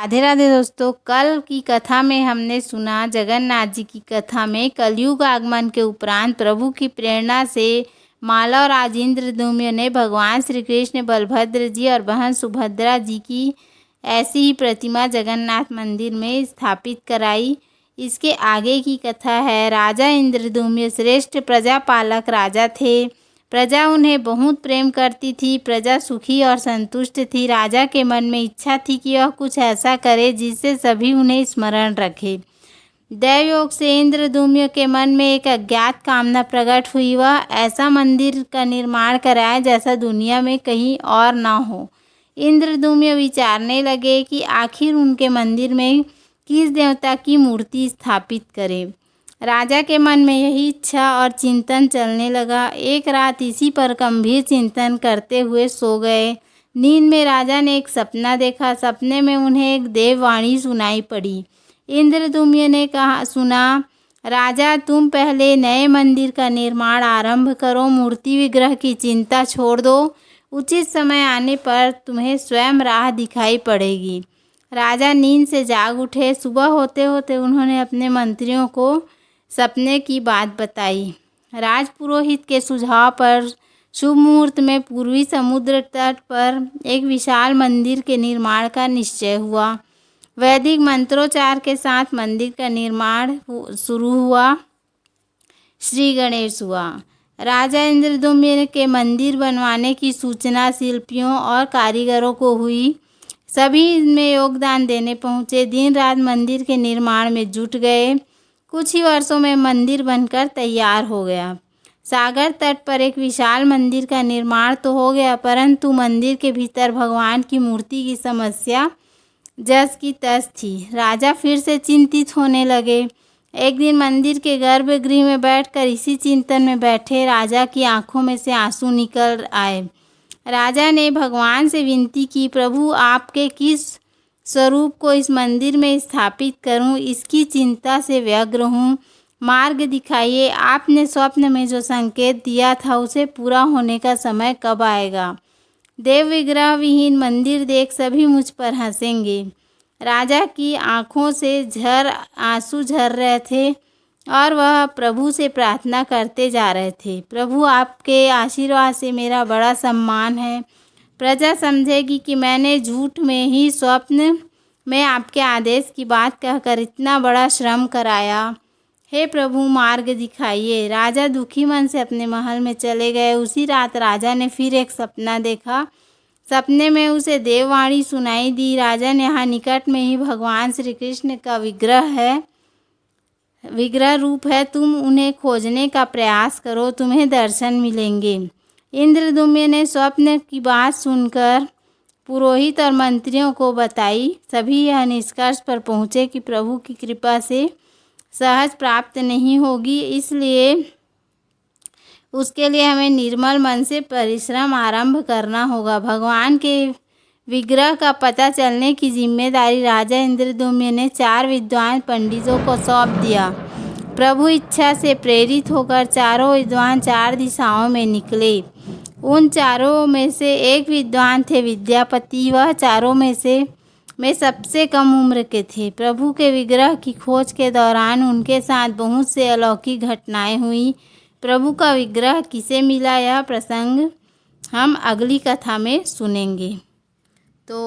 राधे राधे दोस्तों। कल की कथा में हमने सुना जगन्नाथ जी की कथा में कलयुग आगमन के उपरांत प्रभु की प्रेरणा से माला और आज इंद्रद्युम्न ने भगवान श्री कृष्ण, बलभद्र जी और बहन सुभद्रा जी की ऐसी ही प्रतिमा जगन्नाथ मंदिर में स्थापित कराई। इसके आगे की कथा है। राजा इंद्रद्युम्न श्रेष्ठ प्रजापालक राजा थे। प्रजा उन्हें बहुत प्रेम करती थी। प्रजा सुखी और संतुष्ट थी। राजा के मन में इच्छा थी कि वह कुछ ऐसा करे जिससे सभी उन्हें स्मरण रखें। दैवयोग से इंद्रद्युम्न के मन में एक अज्ञात कामना प्रकट हुई। वह ऐसा मंदिर का निर्माण कराए जैसा दुनिया में कहीं और ना हो। इंद्रद्युम्न विचारने लगे कि आखिर उनके मंदिर में किस देवता की मूर्ति स्थापित करें। राजा के मन में यही इच्छा और चिंतन चलने लगा। एक रात इसी पर गंभीर चिंतन करते हुए सो गए। नींद में राजा ने एक सपना देखा। सपने में उन्हें एक देववाणी सुनाई पड़ी। इंद्रद्युम्न ने सुना, राजा तुम पहले नए मंदिर का निर्माण आरंभ करो। मूर्ति विग्रह की चिंता छोड़ दो। उचित समय आने पर तुम्हें स्वयं राह दिखाई पड़ेगी। राजा नींद से जाग उठे। सुबह होते होते उन्होंने अपने मंत्रियों को सपने की बात बताई। राजपुरोहित के सुझाव पर शुभ मुहूर्त में पूर्वी समुद्र तट पर एक विशाल मंदिर के निर्माण का निश्चय हुआ। वैदिक मंत्रोच्चार के साथ मंदिर का निर्माण शुरू हुआ। श्री गणेश हुआ। राजा इंद्रद्युम्न के मंदिर बनवाने की सूचना शिल्पियों और कारीगरों को हुई। सभी इसमें योगदान देने पहुँचे। दिन रात मंदिर के निर्माण में जुट गए। कुछ ही वर्षों में मंदिर बनकर तैयार हो गया। सागर तट पर एक विशाल मंदिर का निर्माण तो हो गया, परंतु मंदिर के भीतर भगवान की मूर्ति की समस्या जस की तस थी। राजा फिर से चिंतित होने लगे। एक दिन मंदिर के गर्भगृह में बैठकर इसी चिंतन में बैठे राजा की आंखों में से आंसू निकल आए। राजा ने भगवान से विनती की, प्रभु आपके किस स्वरूप को इस मंदिर में स्थापित करूं, इसकी चिंता से व्यग्र हूँ। मार्ग दिखाइए। आपने स्वप्न में जो संकेत दिया था उसे पूरा होने का समय कब आएगा। देव विग्रह विहीन मंदिर देख सभी मुझ पर हंसेंगे। राजा की आंखों से आंसू झर रहे थे और वह प्रभु से प्रार्थना करते जा रहे थे, प्रभु आपके आशीर्वाद से मेरा बड़ा सम्मान है। प्रजा समझेगी कि मैंने झूठ में ही स्वप्न में आपके आदेश की बात कहकर इतना बड़ा श्रम कराया। हे प्रभु मार्ग दिखाइए। राजा दुखी मन से अपने महल में चले गए। उसी रात राजा ने फिर एक सपना देखा। सपने में उसे देववाणी सुनाई दी। राजा ने यहाँ निकट में ही भगवान श्री कृष्ण का विग्रह रूप है। तुम उन्हें खोजने का प्रयास करो, तुम्हें दर्शन मिलेंगे। इंद्रद्युम्न ने स्वप्न की बात सुनकर पुरोहित और मंत्रियों को बताई। सभी यह निष्कर्ष पर पहुँचे कि प्रभु की कृपा से सहज प्राप्त नहीं होगी, इसलिए उसके लिए हमें निर्मल मन से परिश्रम आरंभ करना होगा। भगवान के विग्रह का पता चलने की जिम्मेदारी राजा इंद्रद्युम्न ने 4 विद्वान पंडितों को सौंप दिया। प्रभु इच्छा से प्रेरित होकर चारों विद्वान 4 दिशाओं में निकले। उन चारों में से एक विद्वान थे विद्यापति। वह चारों में सबसे कम उम्र के थे। प्रभु के विग्रह की खोज के दौरान उनके साथ बहुत से अलौकिक घटनाएं हुई। प्रभु का विग्रह किसे मिला, यह प्रसंग हम अगली कथा में सुनेंगे। तो